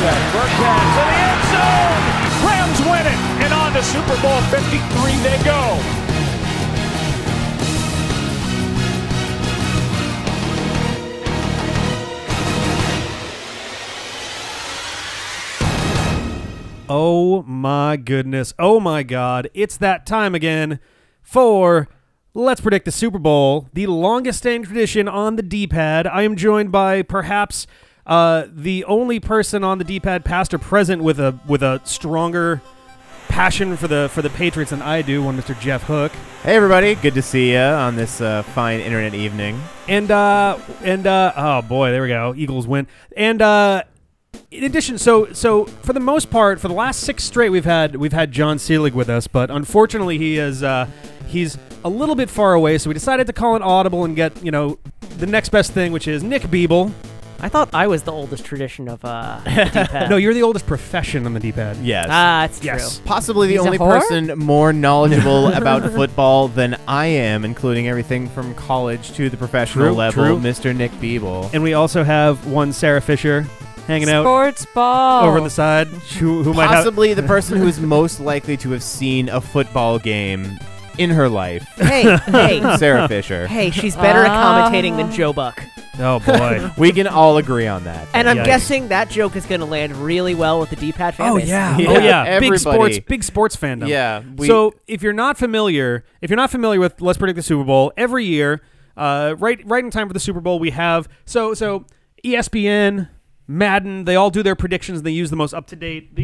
Burkhead to the end zone. Rams win it, and on to Super Bowl 53 they go. Oh my goodness. Oh my God. It's that time again for Let's Predict the Super Bowl, the longest standing tradition on the D-pad. I am joined by perhaps the only person on the D-pad, past or present, with a stronger passion for the Patriots than I do, one Mr. Jeff Hook. Hey everybody, good to see you on this fine internet evening. And oh boy, there we go. Eagles win. And in addition, so for the most part, for the last 6 straight, we've had John Seelig with us, but unfortunately he's a little bit far away, so we decided to call an audible and get the next best thing, which is Nick Beeble. I thought I was the oldest tradition of the D-pad. No, you're the oldest profession on the D-pad. Yes. That's yes. true. Possibly the He's only a whore? person more knowledgeable about football than I am, including everything from college to the professional level, Mr. Nick Beeble. And we also have one Sarah Fisher hanging out Sports ball. over on the side, who might have... Possibly the person who is most likely to have seen a football game in her life. Hey, Sarah Fisher. hey, she's better at commentating than Joe Buck. Oh, boy. We can all agree on that. And I'm Yikes. guessing that joke is going to land really well with the D-pad fan base. Yeah. Yeah, Oh, yeah. everybody. Big sports fandom. Yeah. So if you're not familiar with Let's Predict the Super Bowl, every year, right in time for the Super Bowl, we have so ESPN, Madden, they all do their predictions. They use the most up to date.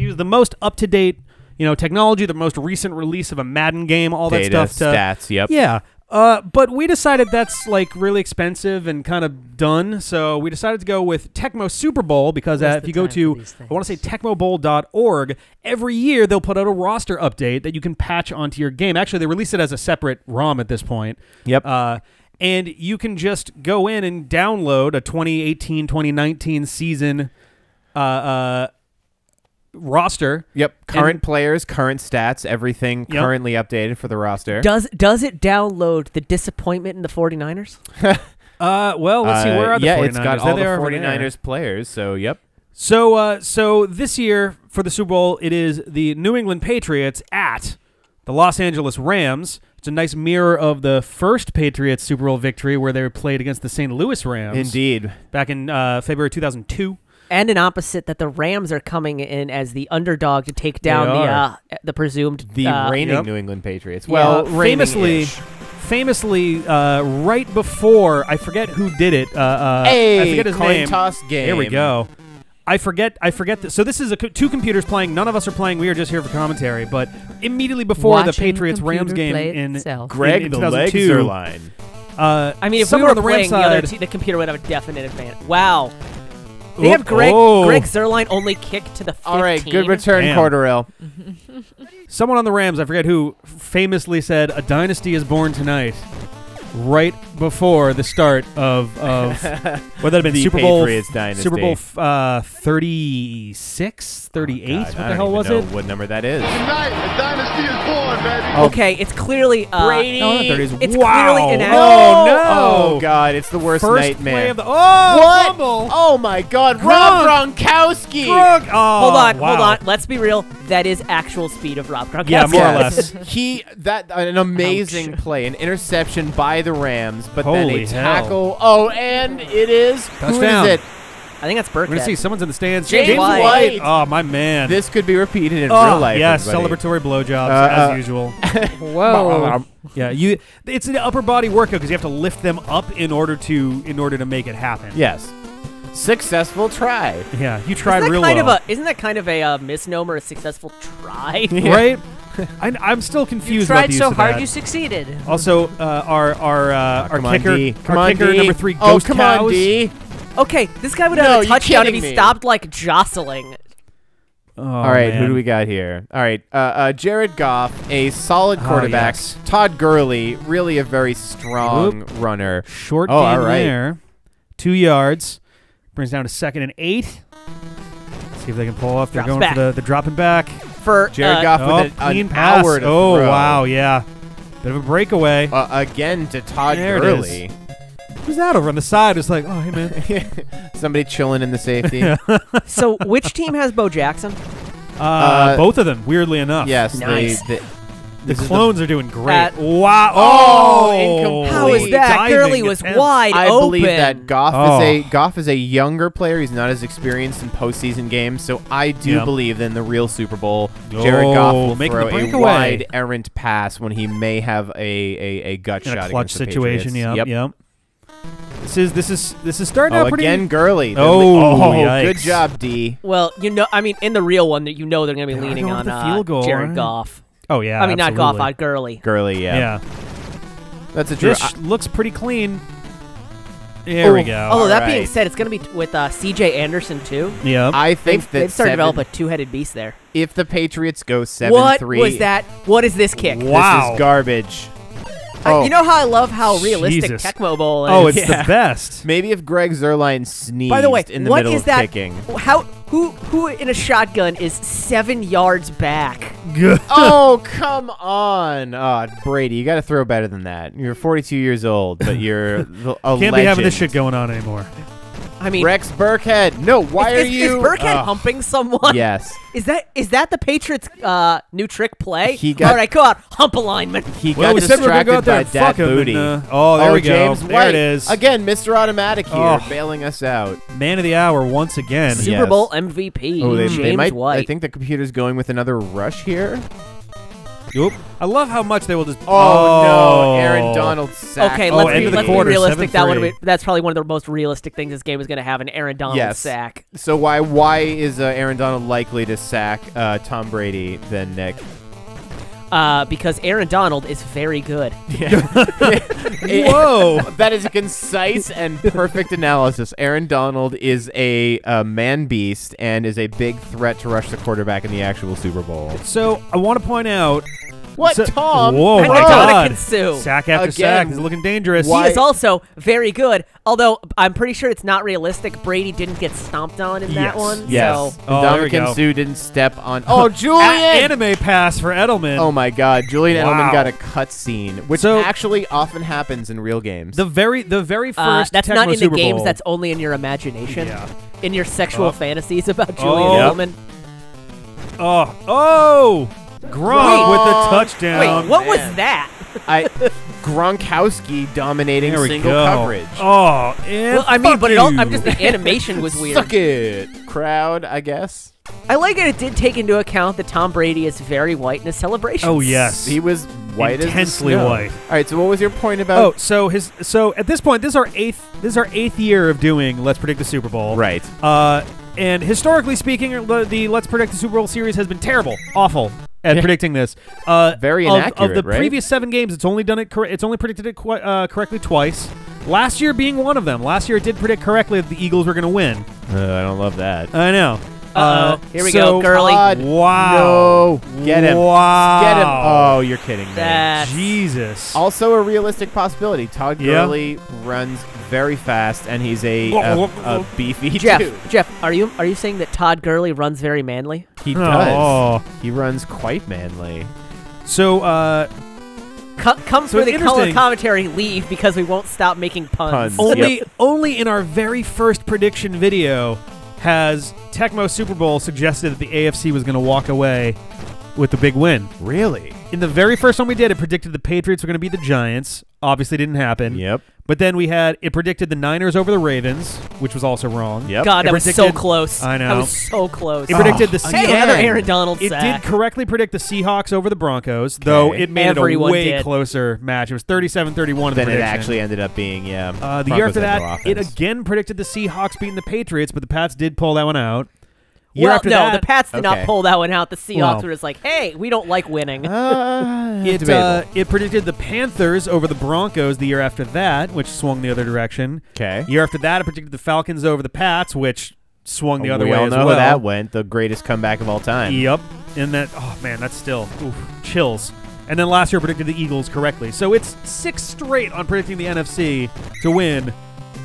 Technology, the most recent release of a Madden game, all that Data, stuff. stats, yep. Yeah. But we decided that's like really expensive and kind of done. So we decided to go with Tecmo Super Bowl because if you go to, I want to say tecmobowl.org, every year they'll put out a roster update that you can patch onto your game. Actually, they release it as a separate ROM at this point. Yep. And you can just go in and download a 2018-2019 season roster. Yep. Current players, current stats, everything currently updated for the roster. Does it download the disappointment in the 49ers? Well, let's see. Where are the 49ers? Yeah, it's got all the There 49ers players, so yep. So this year for the Super Bowl, it is the New England Patriots at the Los Angeles Rams. It's a nice mirror of the first Patriots Super Bowl victory where they played against the St. Louis Rams. Indeed. Back in February 2002. And an opposite that the Rams are coming in as the underdog to take down the presumed reigning New England Patriots. Well, famously, right before, I forget who did it. I forget his coin name. toss game. Here we go. I forget. So this is two computers playing. None of us are playing. We are just here for commentary. But immediately before the Patriots-Rams game in Greg in the 2002, Legzerline. I mean, if we someone were on the Rams playing the other side, the computer would have a definite advantage. Wow. They have Greg Zerline only kicked to the 15. All right, good return, Damn. Corderell. Someone on the Rams, I forget who, famously said, "A dynasty is born tonight," right before the start of what that have been The Super Bowl Patriots dynasty. Super Bowl 36, 38. God, What the I don't hell even was know it? what number that is. Tonight, a dynasty is born, baby. Okay, it's clearly Brady. No, not 30s. It's Wow. clearly an Oh, no. Oh, God, it's the worst First nightmare. play of the What? fumble. Oh, my God. Gronk. Rob Gronkowski. Gronk. Oh, Hold on, wow. hold on. Let's be real. That is actual speed of Rob Gronkowski. Yeah, more or less. An amazing play, an interception by the Rams, but then Holy a hell. tackle. Oh, and it is Touchdown. Who is it? I think that's We're going to see Burkhead. someone's in the stands. James White. Oh, my man. This could be repeated in Oh, real life. yes, everybody. celebratory blowjobs as usual. Whoa. Yeah, it's an upper body workout because you have to lift them up in order to make it happen. Yes. Successful try. Yeah, you tried Isn't that real kind well. Isn't that kind of a misnomer, a successful try? Right? I'm still confused about Tried the use so of hard that. you succeeded. Also, our Come on, kicker, D. Come our on, kicker D. number 3, Oh, Ghost come Cows. on, D. Okay, this guy would No, have a you touchdown if kidding he me. stopped like jostling. Oh, All right, man. who do we got here? All right, Jared Goff, a solid quarterback. yes. Todd Gurley, really a very strong runner. Short Oh, gain all right. there. 2 yards. Brings down to 2nd and 8. See if they can pull off. They're Drops going for back. the dropping back. For Jared Goff Oh, with clean an pass. hour to Oh, throw. wow, yeah. Bit of a breakaway. Again to Todd There it Gurley. Who's that over on the side? It's like, oh, hey, man. Somebody chilling in the safety. So which team has Bo Jackson? Both of them, weirdly enough. Yes, Nice. The clones are doing great. Wow. Oh, incomplete. How is that? Diving Gurley was attempt. wide I open. believe that Goff Oh. Goff is a younger player. He's not as experienced in postseason games, so I do Yeah. believe that in the real Super Bowl, Jared Goff will making the throw a breakaway. wide errant pass when he may have a gut In shot a clutch against the situation. Patriots. Yep. This is starting out pretty. Again, Gurley. Oh, yikes. Good job, D. Well, I mean, in the real one, they're going to be They're leaning going on with the field goal, Jared right? Goff. Oh yeah. I mean, not Goff, absolutely. Gurley. Gurley, Yeah. That's a true. This looks pretty clean. There we go. Although that Alright. being said, it's going to be with C.J. Anderson too. Yep. I think They've that started to develop a two-headed beast there. if the Patriots go 7-3, What was that? What is this kick? Wow. This is garbage. Oh. You know how I love how realistic Jesus. Tecmo Bowl is. Oh, it's Yeah. the best. Maybe if Greg Zuerlein sneezed By the way, in the what middle is of that? kicking. Who in a shotgun is 7 yards back? Good. Oh, come on. Oh, Brady, you got to throw better than that. You're 42 years old, but you're a Can't be having this shit legend. going on anymore. I mean, Rex Burkhead. No, why are is you? Burkhead humping someone? Yes. Is that the Patriots' new trick play? He got- All right, go out, hump a lineman. He Well, got we said we were gonna distracted go out there by and that fuck him. booty. And, there we go. James There White. it is. Again, Mr. Automatic here, Oh. bailing us out. Man of the hour once again. Super Super Bowl MVP. Oh, James they might. White. I think the computer's going with another rush here. Oop. I love how much they will just. Oh, no, Aaron Donald sacked. Okay, Oh, let's end be, of the let's quarter, be realistic. 7-3. That's probably one of the most realistic things this game is going to have, an Aaron Donald Yes. sack. So why is Aaron Donald likely to sack Tom Brady then, Nick? Because Aaron Donald is very good. Whoa. That is a concise and perfect analysis. Aaron Donald is a man beast and is a big threat to rush the quarterback in the actual Super Bowl. So I want to point out. What, Tom? Whoa, And my Ndamukong God. Suh. Sack after Again, sack. He's looking dangerous. why- He is also very good, although I'm pretty sure it's not realistic. Brady didn't get stomped on in that Yes. one. Yes. So. Oh, there we Ndamukong go. Suh didn't step on. Oh, Julian! Anime pass for Edelman. Oh my God, Julian Wow. Edelman got a cutscene, which So- actually often happens in real games. The very first. That's Tecmo not in the Super games. Bowl. That's only in your imagination. Yeah. In your sexual Oh. fantasies about Julian Oh. Edelman. Oh. Gronk with the touchdown. Wait, what was man. that? Gronkowski dominating There we single go. coverage. Oh, and Well, I mean, fuck but you. I'm just the animation was weird. Suck it, crowd, I guess. I like it did take into account that Tom Brady is very white in his celebrations. Oh yes. He was white Intensely as the snow. white. All right, so what was your point Oh, about? so at this point, this is our eighth year of doing Let's Predict the Super Bowl. Right. And historically speaking, the Let's Predict the Super Bowl series has been terrible, awful at predicting this. Very Of inaccurate, the right? previous 7 games, it's only done it. It's only predicted it correctly twice. Last year being one of them. Last year it did predict correctly that the Eagles were going to win. I don't love that. I know. Uh-oh. Here we so- go, Gurley. Todd, Wow. No. Get him. Wow. Get him. Oh, you're kidding me. That's- Jesus. Also a realistic possibility. Todd Yeah. Gurley runs very fast, and he's a beefy dude. Jeff, are you saying that Todd Gurley runs very manly? He does. Oh. He runs quite manly. So, Come So for the it's color interesting. commentary, leave because we won't stop making puns. Puns. only in our very first prediction video has Tecmo Super Bowl suggested that the AFC was going to walk away with the big win. Really? In the very first one we did, it predicted the Patriots were going to beat the Giants. Obviously didn't happen. Yep. But then it predicted the Niners over the Ravens, which was also wrong. Yep. God, It that was so predicted- close. I know. That was so close. It predicted the Hey, Seahawks. another Aaron Donald It sack. did correctly predict the Seahawks over the Broncos, though it made Everyone it a way did. closer match. It was 37-31 in the Then it prediction. actually ended up being, the year Broncos after had that, no it offense. again predicted the Seahawks beating the Patriots, but the Pats did pull that one out. Year Well, after no, that, the Pats did not Okay. pull that one out. The Seahawks Well. were just like, hey, we don't like winning. it predicted the Panthers over the Broncos the year after that, which swung the other direction. Okay. Year after that, it predicted the Falcons over the Pats, which swung the other we way all as know well. how that went. The greatest comeback of all time. Yep. And that, oh man, that's still chills. And then last year predicted the Eagles correctly. So it's 6 straight on predicting the NFC to win,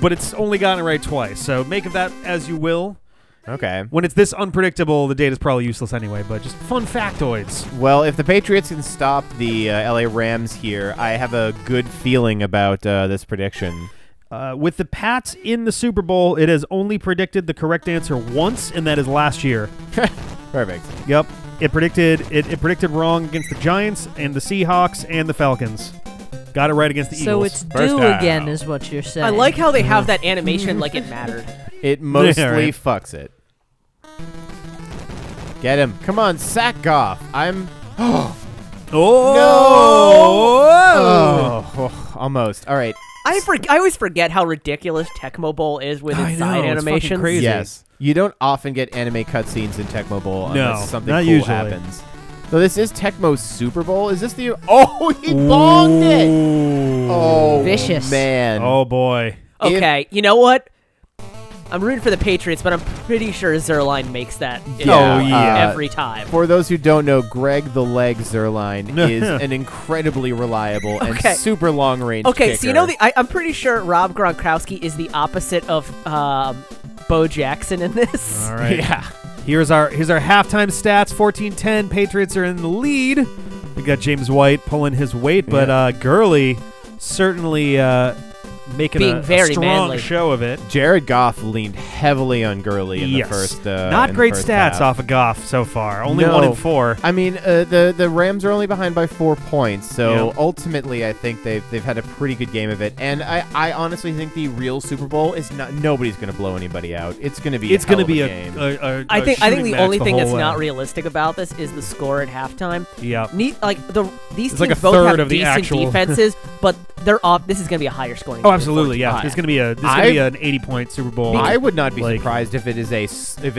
but it's only gotten it right twice. So make of that as you will. Okay. When it's this unpredictable, the data's probably useless anyway, but just fun factoids. Well, if the Patriots can stop the LA Rams here, I have a good feeling about this prediction. With the Pats in the Super Bowl, it has only predicted the correct answer once, and that is last year. Perfect. Yep. It predicted wrong against the Giants and the Seahawks and the Falcons. Got it right against the So Eagles. it's due again, is what you're saying. I like how they have that animation like it mattered. It mostly right. fucks it. Get him. Come on, sack Goff. I'm... Oh! Almost. All right. I always forget how ridiculous Tecmo Bowl is with its side it's fucking animations. crazy. Yes. You don't often get anime cutscenes in Tecmo Bowl unless No, something not cool usually. happens. So this is Tecmo Super Bowl. Is this the... Oh, he bonged it! Oh, Vicious. man. Oh, boy. Okay, you know what? I'm rooting for the Patriots, but I'm pretty sure Zerline makes that yeah. every time. For those who don't know, Greg the Leg Zerline is an incredibly reliable and super long-range Okay, kicker. so you know, I'm pretty sure Rob Gronkowski is the opposite of Bo Jackson in this. All right. Yeah. Here's our halftime stats. 14-10. Patriots are in the lead. We got James White pulling his weight, but Gurley certainly making Being a very strong manly. show of it. Jared Goff leaned heavily on Gurley in the first Not in the great first stats half. off of Goff so far. Only No. 1 and 4. I mean, the Rams are only behind by 4 points, so Yeah. ultimately, I think they've had a pretty good game of it. And I honestly think the real Super Bowl is nobody's going to blow anybody out. It's going to be It's going to be a a game. I think shooting the match only thing whole that's not way. realistic about this is the score at halftime. Yeah. These It's teams like a both third have of the decent actual- defenses, but they're off. This is going to be a higher scoring. Oh, game, absolutely. Yeah. 14. This is going to be an 80-point Super Bowl. I would not be Like- surprised if it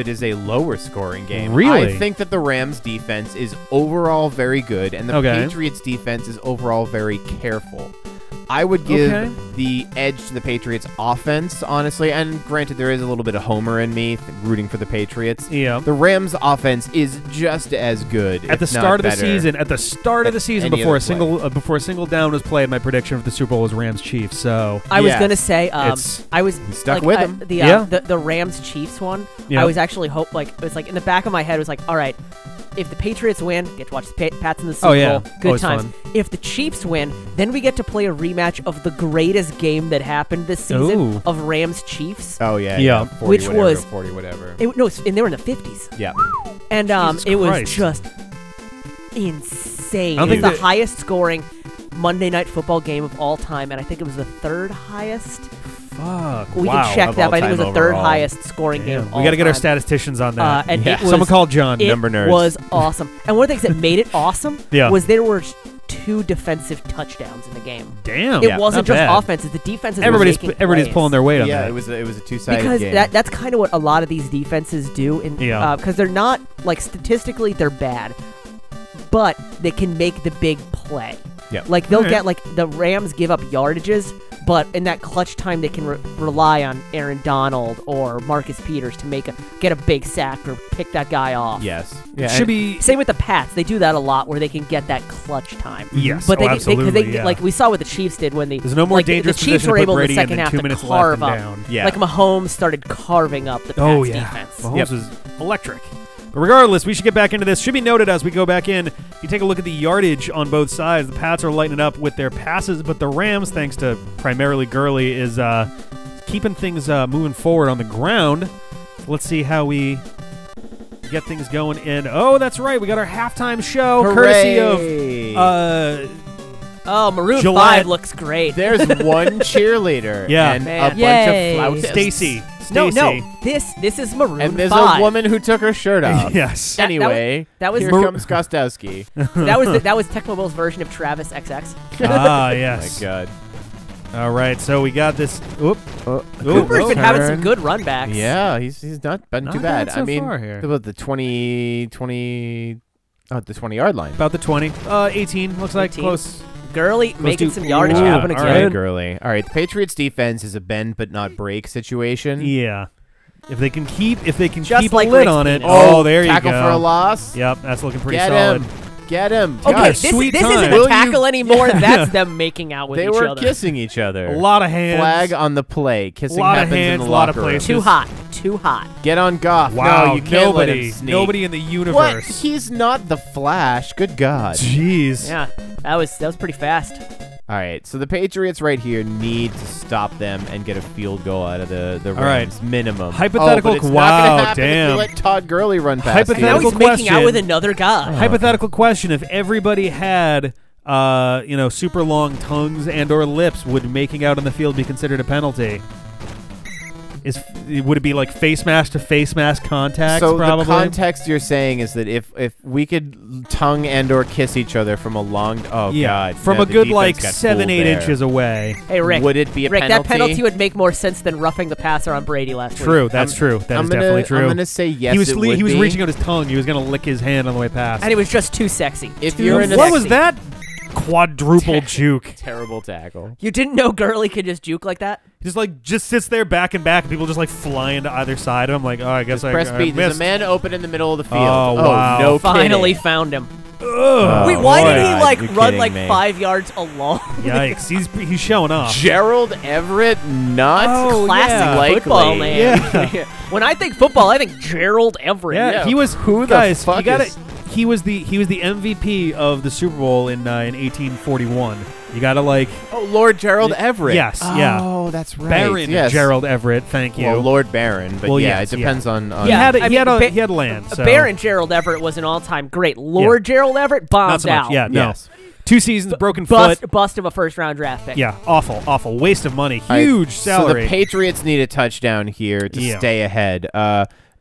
is a lower scoring game. Really? I think that the Rams defense is overall very good, and the Okay. Patriots defense is overall very careful. I would give Okay. the edge to the Patriots offense, honestly, and granted there is a little bit of homer in me rooting for the Patriots. Yeah. The Rams offense is just as good At the if not start of the better. season, any before other before a single down was played, my prediction for the Super Bowl was Rams Chiefs. So I was Yes. gonna say, It's- I was stuck like, with him. The Rams Chiefs one. Yeah. I was actually it was like in the back of my head, it was like, all right, if the Patriots win, get to watch the Pats in the Super yeah. Bowl, good Always times. fun. If the Chiefs win, then we get to play a rematch of the greatest game that happened this season Ooh. of Rams Chiefs. Oh yeah, Yeah. 40 Which whatever, was- 40 whatever. And they were in the 50s, Yeah. and Jesus it was Christ. just insane. I don't It was think the that- highest scoring Monday Night Football game of all time, and I think it was the third highest. fuck. We wow. can check of that, all but I think it was time the third overall. highest scoring game. Damn. Of We all got to get our time. statisticians on that. And Yeah. it was, Someone called John. It Number nerds. was awesome. And one of the things that made it awesome Yeah. was there were 2 defensive touchdowns in the game. Damn. It wasn't not just bad. offenses; the defenses. Everybody's were making everybody's plays. pulling their weight on Yeah, that. it was a two-sided because game. that's kind of what a lot of these defenses do. Yeah. Because they're not like statistically they're bad, but they can make the big play. Yeah. Like they'll Alright. get like the Rams give up yardages, but in that clutch time they can rely on Aaron Donald or Marcus Peters to get a big sack or pick that guy off. Yes. It Yeah, should and- be. Same with the Pats. They do that a lot where they can get that clutch time. Yes. But oh, they absolutely. Yeah. like we saw what the Chiefs did when There's no more like, dangerous the Chiefs position were to able put in Brady the in second than half 2 to minutes left carve and up. down. Yeah. Like Mahomes started carving up the Pats Oh yeah. defense. Mahomes was electric. But regardless, we should get back into this. Should be noted as we go back in, if you take a look at the yardage on both sides, the Pats are lighting it up with their passes, but the Rams, thanks to primarily Gurley, is keeping things moving forward on the ground. Let's see how we get things going in. Oh, that's right. We got our halftime show, courtesy Hooray. of Oh, Maroon Gillette. 5 looks great. There's one cheerleader Yeah. and Man. a Yay. bunch of flautists. Stacy. No, Stacy. this is Maroon And there's 5. a woman who took her shirt off. Yes. Anyway, that was here Mar- comes Kostowski. that was Tecmo Bowl's version of Travis XX. Ah, Oh yes. my God. All right, so we got this. Oop. Cooper's been having some good run backs. Yeah, he's not been Not too bad. bad so I mean, far here. about the 20-yard line. About the 20. 18, looks like 18. close. Gurley making to- some yardage Ooh, happen all again. right. Gurley. All right, the Patriots defense is a bend but not break situation. Yeah. If they can keep Just keep like a lid Rick's on it. penis. Oh, there you go. Tackle for a loss. Yep, that's looking pretty Get solid. him. Get him. Okay, God, this sweet isn't time. a Will tackle you- anymore. That's them making out with They each were other. kissing each other. A lot of hands. Flag on the play. Kissing A lot of happens in hands, the a lot of locker room. places. Too hot. Too hot. Get on Goff. Wow, No, you can't let nobody, him sneak. nobody in the What? universe. He's not the Flash. Good God. Jeez. Yeah, that was pretty fast. All right, so the Patriots right here need to stop them and get a field goal out of the right. Rams minimum. Hypothetical. But it's Wow, not gonna happen damn. If you let Todd Gurley run past Now Hypothetical he's making out question. with another guy. Hypothetical question: if everybody had, super long tongues and/or lips, would making out on the field be considered a penalty? Would it be like face mask to face mask contact? So probably. the context you're saying is that if we could tongue and/or kiss each other from a long god from no, a the good defense like got 7-8 fooled there. inches away. Hey, Rick. Would it be a Rick, penalty? that penalty would make more sense than roughing the passer on Brady last week. True, that's true. That is definitely true. I'm gonna say yes. He was it would he was be. reaching out his tongue. He was gonna lick his hand on the way past. And it was just too sexy. If Too you're in a- What was sexy. that? Quadruple juke. Terrible tackle. You didn't know Gurley could just juke like that? Just sits there back and back, and people just like flying to either side of him. Like, oh, I guess Press I B. There's missed. a man open in the middle of the field. Oh, wow. No Finally kidding. found him. Ugh. Wait, why did he God, like you're run kidding like me. 5 yards along? Yikes! He's showing off. Gerald Everett, not Oh, Classic yeah. likely. football, man. Yeah. When I think football, I think Gerald Everett. Yeah, he was. Who the guys, fuck you gotta, is- He was the MVP of the Super Bowl in 1841. You gotta like. Oh, Lord Gerald Everett. Yes, yeah. Oh, that's right. Baron yes. Gerald Everett. Thank you. Well, Lord Baron, but Well, yeah, yes, it depends on. he had I mean, he had land. So. Baron Gerald Everett was an all-time great. Lord Gerald Everett bombed Not so much. out. Yeah, no. Yes. 2 seasons, broken foot. Bust of a first-round draft pick. Yeah, awful. Waste of money. All right, Huge salary. So the Patriots need a touchdown here to Yeah. stay ahead.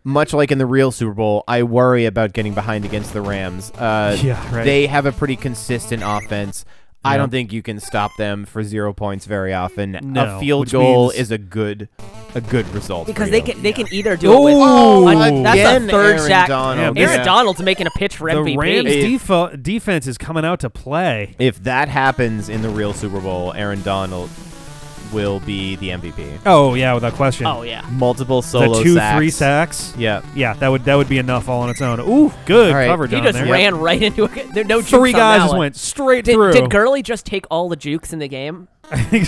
Much like in the real Super Bowl, I worry about getting behind against the Rams. Yeah, right. They have a pretty consistent offense. I Yeah. don't think you can stop them for 0 points very often. No, A field which goal means- is a good result. Because for they you. can either do it with Oh, that's again, a third Aaron sack. Donald. Yeah, Aaron Yeah. Donald's making a pitch for the MVP. Rams defense is coming out to play. If that happens in the real Super Bowl, Aaron Donald will be the MVP. Oh yeah, without question. Oh yeah. Multiple The solo 2-3 sacks. sacks. Yeah. Yeah, that would be enough all on its own. Ooh, good All right. coverage He on just there. ran right into it. There no jukes 3 on guys that just one. went straight through. Did Gurley just take all the jukes in the game?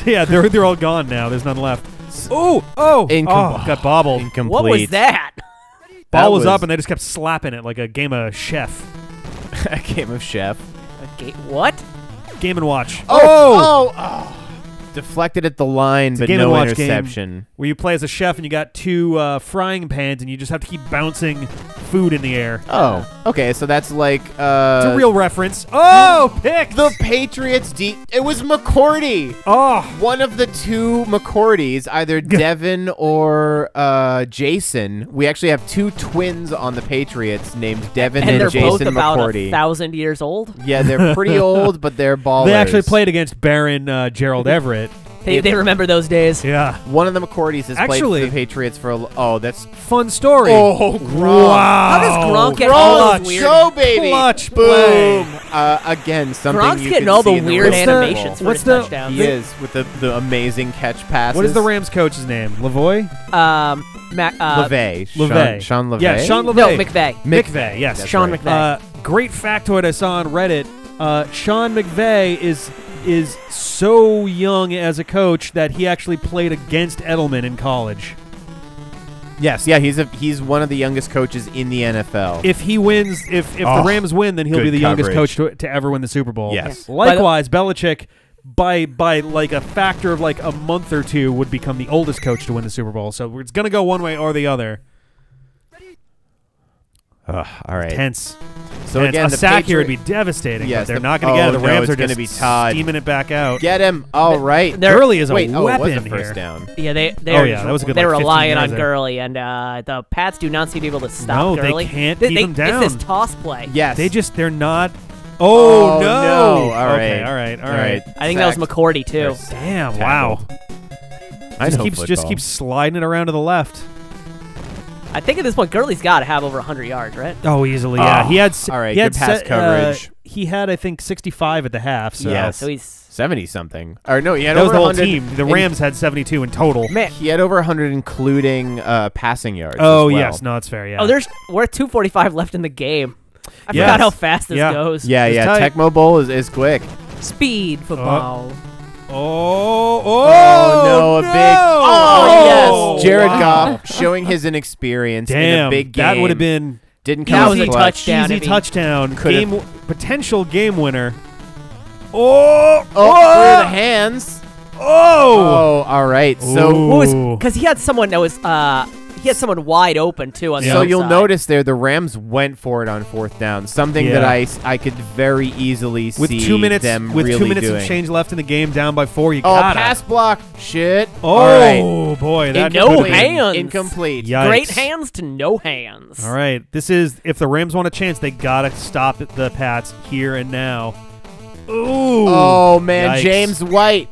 Yeah, they're all gone now. There's none left. Oh, got bobbled. Incomplete. What was that? Ball was was- up, and they just kept slapping it like a game of chef. A game of chef. What? Game and watch. Oh! Deflected at the line, but Game no and watch interception. game where you play as a chef and you got 2 frying pans and you just have to keep bouncing food in the air. Oh, okay. So that's like It's a real reference. Oh, pick the Patriots. It was McCourty. Oh, One of the 2 McCourtys, either Devin or Jason. We actually have 2 twins on the Patriots named Devin And and they're both Jason about McCourty. 1,000 years old. Yeah, they're pretty old, but they're ballers. they actually played against Baron Gerald Everett. They remember those days. Yeah, One of the McCourtys has Actually- played for the Patriots for that's fun story. oh Gronk. Wow. How does Gronk get all Gronk, those weird? show baby, Clutch boom. Again, something Gronk's you getting can all the see in weird real Super Bowl. animations for what's his the- touchdowns. He is with the amazing catch passes. What is the Rams coach's name? LaVoy? LeVay. LeVay. Sean LeVay. Yeah, Sean LeVay. No, McVay. McVay, yes. That's Sean right. McVay. Great factoid I saw on Reddit. Sean McVay is so young as a coach that he actually played against Edelman in college. Yes, yeah, he's one of the youngest coaches in the NFL. If he wins, if the Rams win, then he'll be good the youngest coverage. coach to ever win the Super Bowl. Yes. Likewise, Belichick, by like a factor of like a month or 2, would become the oldest coach to win the Super Bowl. So it's gonna go one way or the other. All right. Tense. So And again, a the sack here would Patriot- be devastating. Yes, but they're the- not going to get it. oh, The no, Rams it's are gonna just be Todd. steaming it back out. Get him. All right. Gurley is a Wait, oh, it was weapon a first here. down. Yeah, they Oh, yeah, that was a good, They're like, 15 relying on yards there. Gurley, and the Pats do not seem to be able to stop No, they Gurley. can't keep him down. It's this toss play. Yes. They're not. Oh, Oh, no. no. All Okay, right. all right. All right. I think that was Sacked. McCourty too. First. Damn, wow. I know Just football. keeps sliding it around to the left. I think at this point Gurley's got to have over 100 yards, right? Oh, easily, yeah. Oh, He had all right, he had good pass coverage. He had, I think, 65 at the half. So Yes. So he's 70 something. Or no, he had that was over the whole 100 team. The Rams had 72 in total. man. He had over 100, including passing yards. Oh as well. yes, no, it's fair. Yeah. Oh, we're at 2:45 left in the game. I Yes. forgot how fast this Yeah. goes. Yeah, It's yeah. tight. Tecmo Bowl is quick. Speed football. Oh, no, a big. Oh, yes. Jared wow. Goff showing his inexperience in Damn, a big game. that would have been Didn't That come was up a clutch. touchdown. easy if he- touchdown. Could've- Potential game winner. Oh! Oh, through the hands. Oh! All right. So, Ooh. Because he had someone that was he had someone wide open too on the so you'll outside. notice there the Rams went for it on 4th down. Something that I could very easily with see 2 minutes them with really 2 minutes doing. of change left in the game, down by 4, you Oh, gotta. pass block. Shit. Oh All right. boy, that no could've been- hands. Incomplete. Yikes. Great hands to no hands. All right, this is if the Rams want a chance, they gotta stop the Pats here and now. Ooh. Oh man, Yikes. James White.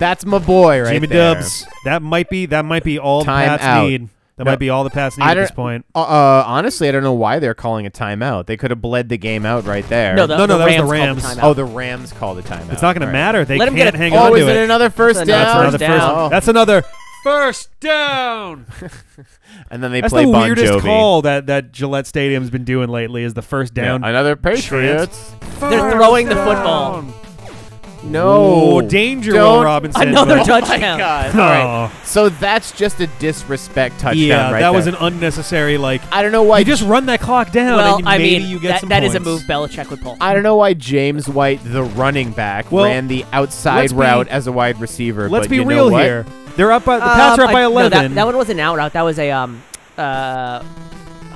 That's my boy right Jimmy there. Dubs. That might be all the Time Pats out. need. That No, might be all the Pats need I at this don't- point. Honestly, I don't know why they're calling a timeout. They could have bled the game out right there. No, No, that was the Rams called Rams. timeout. Oh, the Rams called a timeout. It's not going All to right. matter. They Let 'em can't get a- hang Oh, on to is it it. another first That's down? another That's another down. first. That's another first down. And then they That's play the Bon weirdest Jovi. call that Gillette Stadium's been doing lately. Is the first down. Yeah, another Patriots. They're throwing the football. No. Ooh, danger, Don't- Will Robinson. Another but- touchdown. God. All right. Oh. So that's just a disrespect touchdown Yeah, right that was there. an unnecessary, I don't know why. you just run that clock down Well, and I maybe mean, you get some that is a points. move Belichick would pull. I don't know why James White, the running back, Well, ran the outside let's be- route as a wide receiver. Let's but be you know real what? here. They're up by the Pats are up by No, 11. that one was an out route. That was a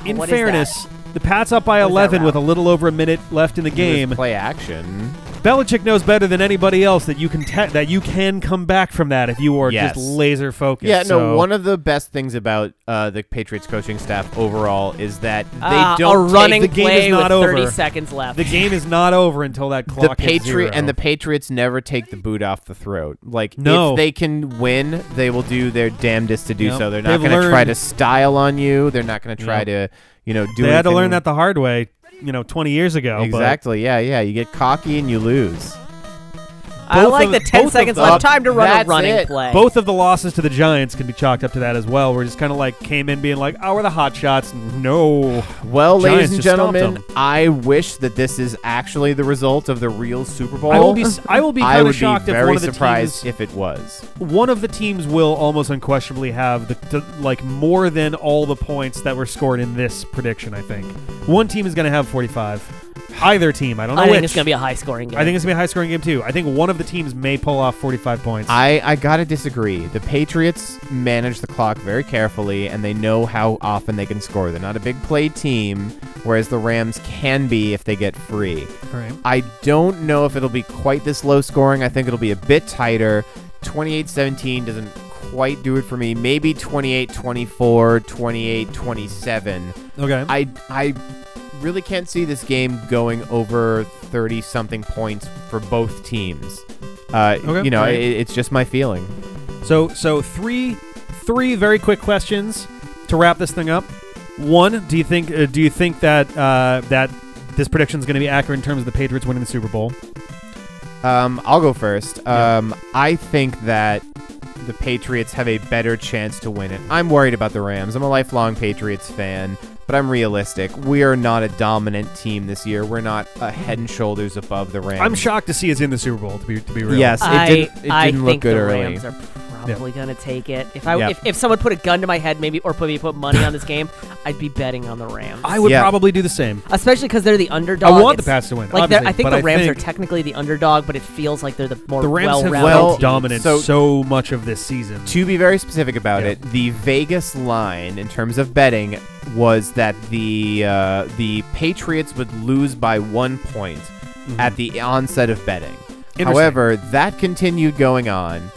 In what is fairness, the Pats up by What is that 11 route? with a little over a minute left in the It was game. play action. Belichick knows better than anybody else that you can come back from that if you are Yes. just laser focused. Yeah, no. So- One of the best things about the Patriots coaching staff overall is that they a don't running the game play is not with 30 over. seconds left. the game is not over until that clock hits zero. the Patriots never take the boot off the throat. Like No. if they can win, they will do their damnedest to do Yep. so. They're not They've going to try learned- to style on you. They're not going to try Yep. to, do. They had to anything- learn that the hard way, 20 years ago. Exactly. Yeah. You get cocky and you lose. I both like of the the- 10 both of seconds the- left. Time to run a That's running it. play. Both of the losses to the Giants can be chalked up to that as well. We're just kind of like came in being like, oh, we're the hot shots. No. Well, Giants ladies and just stomped gentlemen, them. I wish that this is actually the result of the real Super Bowl. I will be I kind would of shocked be if very one of the surprised teams, if it was. one of the teams will almost unquestionably have like more than all the points that were scored in this prediction. I think one team is going to have 45. Either team, I don't know I which. think it's going to be a high-scoring game. I think it's going to be a high-scoring game too. I think one of the teams may pull off 45 points. I gotta disagree. The Patriots manage the clock very carefully, and they know how often they can score. They're not a big play team, whereas the Rams can be if they get free. All right. I don't know if it'll be quite this low scoring. I think it'll be a bit tighter. 28-17 doesn't quite do it for me. Maybe 28-24, 28-27. Okay. I really can't see this game going over 30-something points for both teams. Okay. Right. It's just my feeling. So three very quick questions to wrap this thing up. One, do you think that that this prediction is going to be accurate in terms of the Patriots winning the Super Bowl? I'll go first. Yeah. I think that the Patriots have a better chance to win it. I'm worried about the Rams. I'm a lifelong Patriots fan, but I'm realistic. We are not a dominant team this year. We're not head and shoulders above the Rams. I'm shocked to see us in the Super Bowl. To be real. Yes, it didn't look think good the early. Rams are probably going to take it. Yeah. If someone put a gun to my head, maybe or put money on this game, I'd be betting on the Rams. I would Yeah. probably do the same. Especially because they're the underdog. I want the It's- Pats to win. Like obviously, I think but the Rams I are think technically the underdog, but it feels like they're the more the Rams have well-rounded felt team. dominant So- so much of this season. To be very specific about Yeah. it, the Vegas line in terms of betting was that the Patriots would lose by 1 point at the onset of betting. Interesting. However, that continued going on,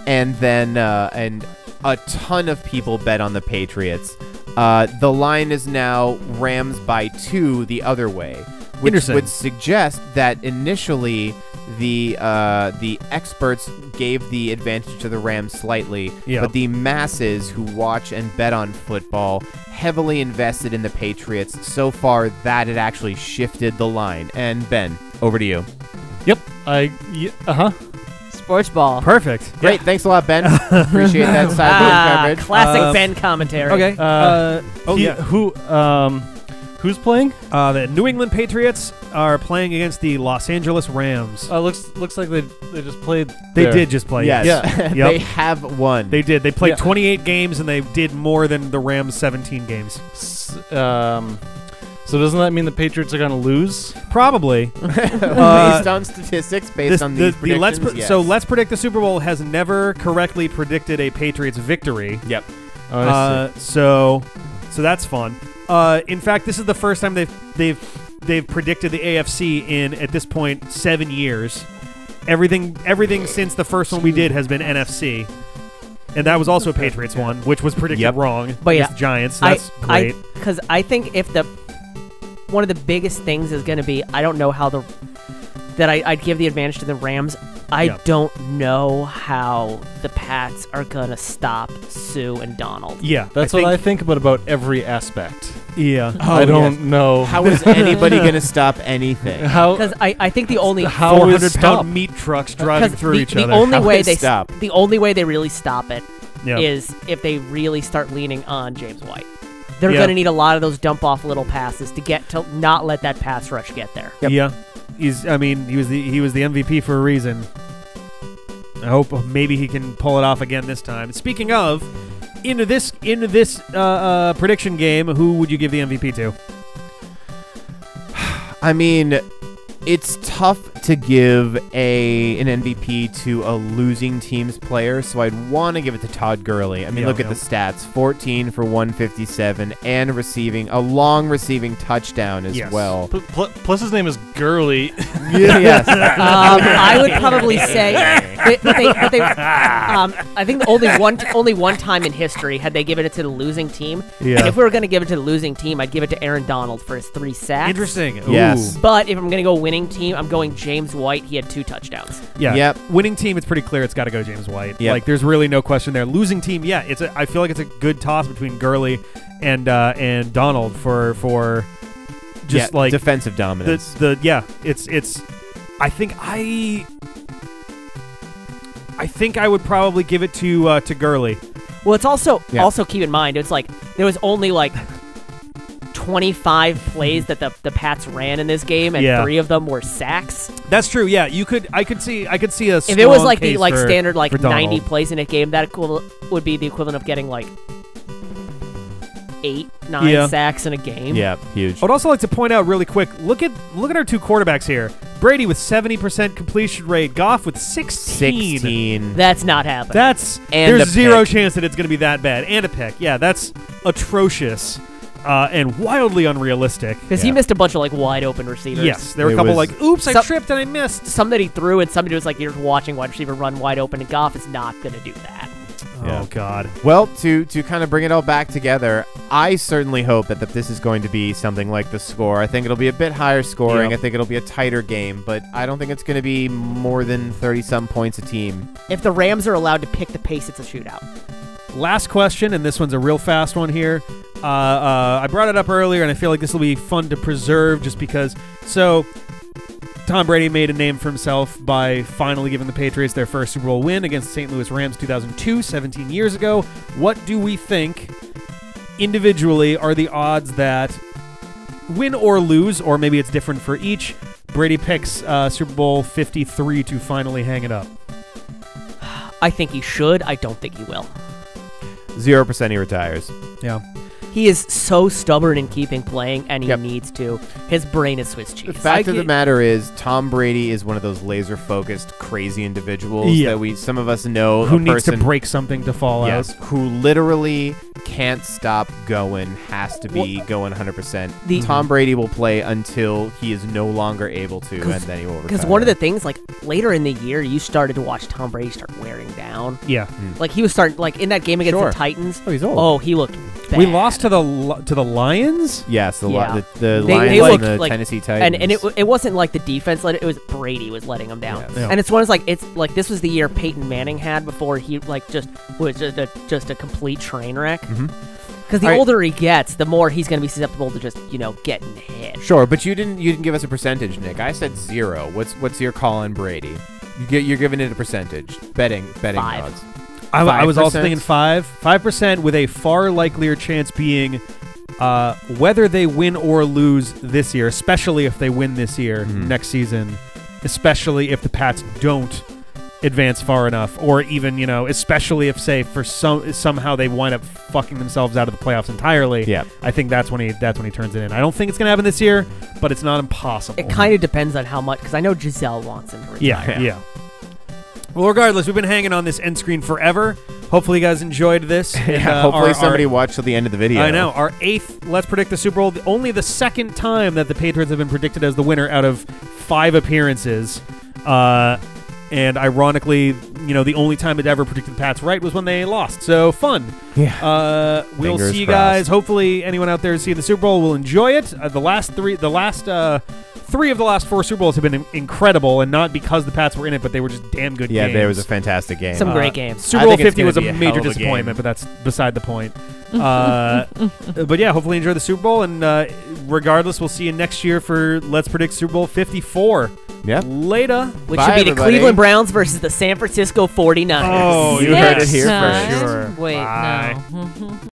and then and a ton of people bet on the Patriots. The line is now Rams by 2 the other way, which Interesting. would suggest that initially the experts gave the advantage to the Rams slightly, Yeah. but the masses who watch and bet on football heavily invested in the Patriots so far that it actually shifted the line. And Ben, over to you. Yep. Sports ball. Perfect. Great, thanks a lot, Ben. Appreciate that sideline coverage. Classic Ben commentary. Okay. Who's playing? The New England Patriots are playing against the Los Angeles Rams. Looks like they just played. They there. did just play. Yes, Yep. they have won. They did. They played Yeah. 28 games and they did more than the Rams 17 games. So doesn't that mean the Patriots are going to lose? Probably. Based on statistics, based on these predictions, yes. So Let's Predict the Super Bowl has never correctly predicted a Patriots victory. Yep. Oh, I see. So that's fun. In fact, this is the first time they've predicted the AFC in, at this point, 7 years. Everything since the first one we did has been NFC. And that was also a Patriots one, which was predicted wrong. But against the Giants. That's great. Because I think if one of the biggest things is going to be, I don't know how I'd give the advantage to the Rams. I don't know how the Pats are going to stop Sue and Donald. Yeah. That's what I think about every aspect. Yeah. I don't know. How is anybody going to stop anything? Because I think the only 400-pound meat trucks driving through each other. The only way they really stop it Yep. is if they really start leaning on James White. They're going to need a lot of those dump-off little passes to not let that pass rush get there. Yep. Yeah. He was the MVP for a reason. I hope maybe he can pull it off again this time. Speaking of, into this prediction game, who would you give the MVP to? I mean, it's tough to give an MVP to a losing team's player, so I'd want to give it to Todd Gurley. I mean, look at the stats. 14 for 157 and a long receiving touchdown as well. Plus his name is Gurley. Yes. I would probably say I think only one time in history had they given it to the losing team. Yeah. And if we were going to give it to the losing team, I'd give it to Aaron Donald for his 3 sacks. Interesting. Yes. Ooh. But if I'm going to go winning team, I'm going James White. He had 2 touchdowns. Yeah. Yep. Winning team, it's pretty clear it's got to go James White. Yep. Like, there's really no question there. Losing team, I feel like it's a good toss between Gurley and Donald for just like defensive dominance. It's I think I would probably give it to Gurley. Well, it's also keep in mind, it's like there was only like 25 plays that the Pats ran in this game, and 3 of them were sacks. That's true. Yeah, I could see a if it was like the standard for 90 Donald. plays in a game, that would be the equivalent of getting like 8-9 sacks in a game. Yeah, huge. I would also like to point out really quick, look at our 2 quarterbacks here. Brady with 70% completion rate, Goff with 16. That's not happening. There's zero chance that it's going to be that bad. And a pick. Yeah, that's atrocious. And wildly unrealistic. Because he missed a bunch of like wide open receivers. Yes, there were a couple oops, I tripped and I missed. Some that he threw, and somebody was like, you're watching wide receiver run wide open, and Goff is not going to do that. Oh, God. Well, to kind of bring it all back together, I certainly hope that this is going to be something like the score. I think it'll be a bit higher scoring. Yep. I think it'll be a tighter game, but I don't think it's going to be more than 30-some points a team. If the Rams are allowed to pick the pace, it's a shootout. Last question, and this one's a real fast one here. I brought it up earlier, and I feel like this will be fun to preserve just because. So, Tom Brady made a name for himself by finally giving the Patriots their first Super Bowl win against the St. Louis Rams 2002, 17 years ago. What do we think individually are the odds that win or lose, or maybe it's different for each, Brady picks Super Bowl 53 to finally hang it up? I think he should. I don't think he will. 0% he retires. Yeah. He is so stubborn in keeping playing, and he needs to. His brain is Swiss cheese. The fact of the matter is, Tom Brady is one of those laser-focused, crazy individuals that some of us know. Who needs to break something to fall out. Who literally can't stop going, has to be going 100%. Tom Brady will play until he is no longer able to, and then he will retire. Because one of the things, like, later in the year, you started to watch Tom Brady start wearing down. Yeah. Like, he was starting, like, in that game against the Titans. Oh, he's old. Oh, he looked bad. We lost to the Lions? Yes, the Lions looked and the like, Tennessee Titans. And it wasn't like the defense let it was Brady was letting them down. Yes. Yeah. And it's like this was the year Peyton Manning had before he like just was just a complete train wreck. Because the older he gets, the more he's going to be susceptible to just, getting hit. Sure, but you didn't give us a percentage, Nick. I said 0. What's your call on Brady? You're giving it a percentage. Betting 5. odds. I was also thinking 5% with a far likelier chance being whether they win or lose this year, especially if they win this year, next season, especially if the Pats don't advance far enough, or even, especially if, say, for somehow they wind up fucking themselves out of the playoffs entirely. Yeah. I think that's when he turns it in. I don't think it's going to happen this year, but it's not impossible. It kind of depends on how much, because I know Giselle wants him to retire. Yeah. Well, regardless, we've been hanging on this end screen forever. Hopefully, you guys enjoyed this. And, hopefully somebody watched till the end of the video. I know. Our 8th Let's Predict the Super Bowl. Only the second time that the Patriots have been predicted as the winner out of 5 appearances. And ironically, the only time it ever predicted the Pats right was when they lost. So, fun. Yeah. We'll Fingers see you crossed. guys. Hopefully, anyone out there seeing the Super Bowl will enjoy it. The last 3 of the last 4 Super Bowls have been incredible, and not because the Pats were in it, but they were just damn good games. Yeah, there was a fantastic game. Some great games. Super I Bowl think it's 50 was a gonna be a major hell of a disappointment, game. but that's beside the point. But yeah, hopefully enjoy the Super Bowl, and regardless, we'll see you next year for Let's Predict Super Bowl 54. Yep. Later. Which Bye, should be the everybody. Cleveland Browns versus the San Francisco 49ers. Oh, you Next heard it here time. for sure. Wait, Bye. no.